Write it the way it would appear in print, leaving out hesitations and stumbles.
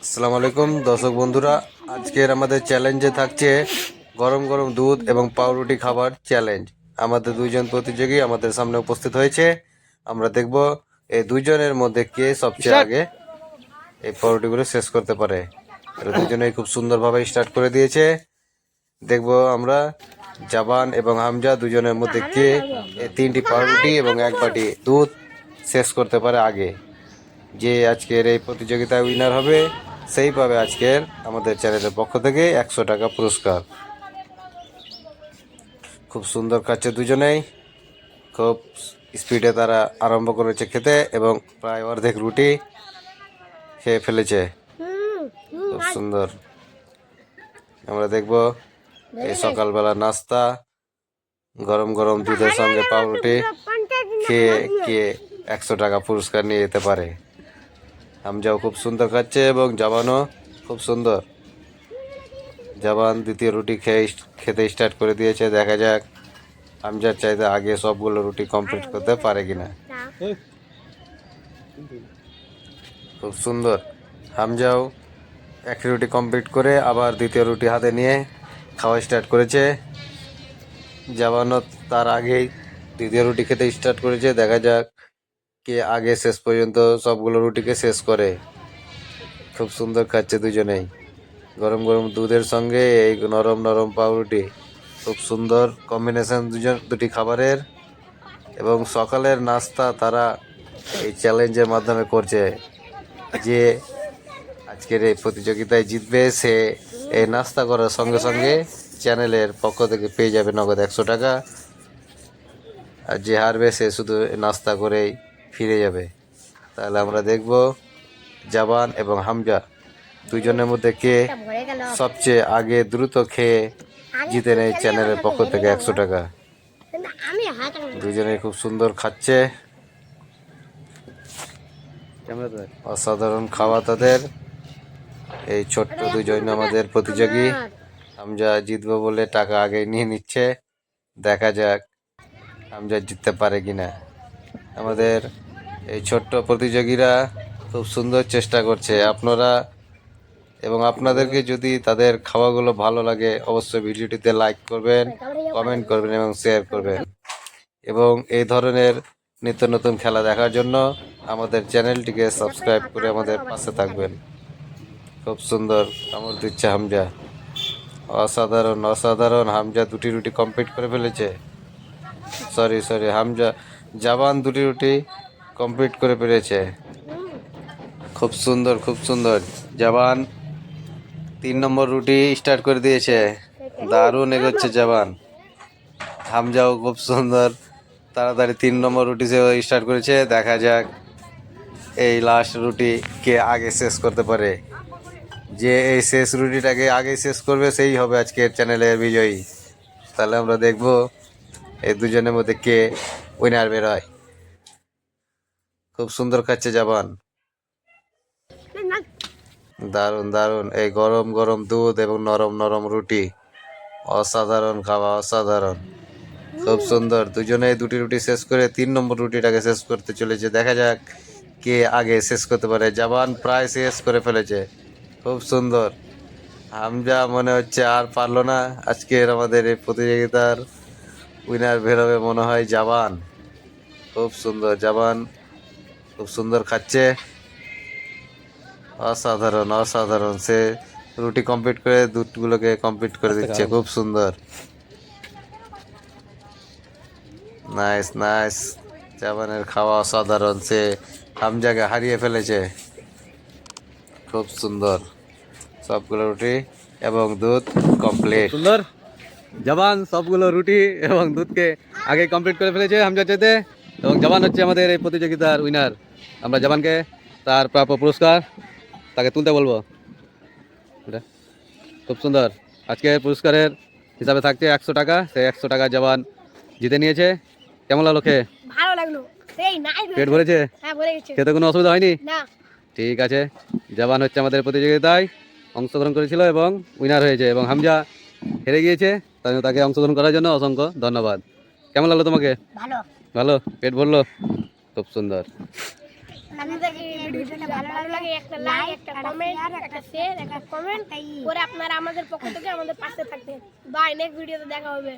আসসালামু আলাইকুম দর্শক বন্ধুরা, আজকের আমাদের চ্যালেঞ্জে থাকছে গরম গরম দুধ এবং পাউরুটি খাবার চ্যালেঞ্জ। আমাদের দুইজন প্রতিযোগী আমাদের সামনে উপস্থিত হয়েছে। আমরা দেখব এই দুইজনের মধ্যে কে সবচেয়ে আগে এই পাউরুটিগুলো শেষ করতে পারে। এরা দুজনেই খুব সুন্দরভাবে স্টার্ট করে দিয়েছে। দেখব আমরা জাবান এবং হামজা দুজনের মধ্যে কে এই 3টি পাউরুটি এবং 1 বাটি দুধ শেষ করতে পারে আগে। যে আজকের এই প্রতিযোগিতায় উইনার হবে সেই পাবে আজকের আমাদের চ্যানেলের পক্ষ থেকে 100 টাকা পুরস্কার। খুব সুন্দর খাচ্ছে দুজনেই, খুব স্পিডে তারা আরম্ভ করেছে খেতে এবং প্রায় অর্ধেক রুটি খেয়ে ফেলেছে। খুব সুন্দর। আমরা দেখব এই সকালবেলা নাস্তা গরম গরম দুধের সঙ্গে পাউরুটি খেয়ে কে 100 টাকা পুরস্কার নিয়ে যেতে পারে। হামজাও খুব সুন্দর খাচ্ছে এবং জাবানও খুব সুন্দর। জাবান দ্বিতীয় রুটি খেতে স্টার্ট করে দিয়েছে। দেখা যাক হামজার চাইতে আগে সবগুলো রুটি কমপ্লিট করতে পারে কিনা। খুব সুন্দর। হামজাও একটি রুটি কমপ্লিট করে আবার দ্বিতীয় রুটি হাতে নিয়ে খাওয়া স্টার্ট করেছে। জাবানও তার আগেই দ্বিতীয় রুটি খেতে স্টার্ট করেছে। দেখা যাক কে আগে শেষ পর্যন্ত সবগুলো রুটিকে শেষ করে। খুব সুন্দর খাচ্ছে দুজনেই গরম গরম দুধের সঙ্গে এই নরম নরম পাউরুটি। খুব সুন্দর কম্বিনেশন দুটি খাবারের। এবং সকালের নাস্তা তারা এই চ্যালেঞ্জের মাধ্যমে করছে। যে আজকের এই প্রতিযোগিতায় জিতবে সে এই নাস্তা করার সঙ্গে সঙ্গে চ্যানেলের পক্ষ থেকে পেয়ে যাবে নগদ 100 টাকা। আর যে হারবে সে শুধু নাস্তা করেই ফিরে যাবে। তাহলে আমরা দেখব জাবান এবং হামজা দুইজনের মধ্যে কে সবচেয়ে আগে দ্রুত খেয়ে জিতে নেয় চ্যানেলের পক্ষ থেকে 100 টাকা। দুইজনে খুব সুন্দর খাচ্ছে, অসাধারণ খাওয়া তাদের। এই ছোট্ট দুজন আমাদের প্রতিযোগী। হামজা জিতবো বলে টাকা আগে নিয়ে নিচ্ছে। দেখা যাক হামজা জিততে পারে কিনা। আমাদের এই ছোট্ট প্রতিযোগীরা খুব সুন্দর চেষ্টা করছে। আপনারা এবং আপনাদেরকে যদি তাদের খাওয়াগুলো ভালো লাগে অবশ্যই ভিডিওটিতে লাইক করবেন, কমেন্ট করবেন এবং শেয়ার করবেন। এবং এই ধরনের নিত্য নতুন খেলা দেখার জন্য আমাদের চ্যানেলটিকে সাবস্ক্রাইব করে আমাদের পাশে থাকবেন। খুব সুন্দর কামড় দিচ্ছে হামজা, অসাধারণ অসাধারণ। হামজা দুটি রুটি কমপ্লিট করে ফেলেছে। সরি হামজা জাবান দুটি রুটি কমপ্লিট করে ফেলেছে। খুব সুন্দর খুব সুন্দর। জাবান 3 নম্বর রুটি স্টার্ট করে দিয়েছে। দারুণ এগোচ্ছে জাবান। হামজাও খুব সুন্দর তাড়াতাড়ি 3 নম্বর রুটি সে স্টার্ট করেছে। দেখা যাক এই লাস্ট রুটি কে আগে শেষ করতে পারে। যে এই শেষ রুটিটাকে আগে শেষ করবে সেই হবে আজকের চ্যানেলের বিজয়ী। তাহলে আমরা দেখব এই দুজনের মধ্যে কে উইনার বেরোয়। খুব সুন্দর খাচ্ছে জাবান, দারুণ দারুণ। এই গরম গরম দুধ এবং নরম নরম রুটি, অসাধারণ খাওয়া অসাধারণ। খুব সুন্দর। দুজনেই দুটি রুটি শেষ করে 3 নম্বর রুটিটাকে শেষ করতে চলেছে। দেখা যাক কে আগে শেষ করতে পারে। জাবান প্রায় শেষ করে ফেলেছে। খুব সুন্দর। হামজা মনে হচ্ছে আর পারলো না। আজকের আমাদের এই প্রতিযোগিতার উইনার বেরোবে মনে হয় জাবান। খুব সুন্দর। জাবান খুব সুন্দর খাচ্ছে, অসাধারণ অসাধারণ। সে রুটি কমপ্লিট করে দুধগুলোকে কমপ্লিট করে দিচ্ছে। খুব সুন্দর, নাইস নাইস। জাবানের খাওয়া অসাধারণ। সে হামজাকে হারিয়ে ফেলেছে। খুব সুন্দর। সবগুলো রুটি এবং দুধ কমপ্লিট। সুন্দর। জাবান সবগুলো রুটি এবং দুধকে আগে কমপ্লিট করে ফেলেছে হামজা চেতে, এবং জাবান হচ্ছে আমাদের এই প্রতিযোগিতার উইনার। আমরা জাবানকে তার প্রাপ্য পুরস্কার তাকে তুলতে বলবো। খুব সুন্দর। আজকের পুরস্কারের হিসাবে থাকছে 100 টাকা। সেই 100 টাকা জাবান জিতে নিয়েছে। কেমন লাগলো খেয়ে? ভালো লাগলো। পেট ভরেছে? হ্যাঁ, ভরে গেছে। খেতে কোনো অসুবিধা হয়নি? না। ঠিক আছে। জাবান হচ্ছে আমাদের প্রতিযোগিতায় অংশগ্রহণ করেছিল এবং উইনার হয়েছে, এবং হামজা হেরে গিয়েছে। তাই তাকে অংশগ্রহণ করার জন্য অসংখ্য ধন্যবাদ। কেমন লাগলো তোমাকে? ভালো। ভালো? পেট ভরলো? খুব সুন্দর। আমাদের এই ভিডিওটা ভালো লাগে একটা লাইক, একটা কমেন্ট, একটা শেয়ার, একটা কমেন্ট করে আপনারা আমাদের পক্ষ থেকে আমাদের পাশে থাকবেন। বাই, নেক্সট ভিডিওতে দেখা হবে।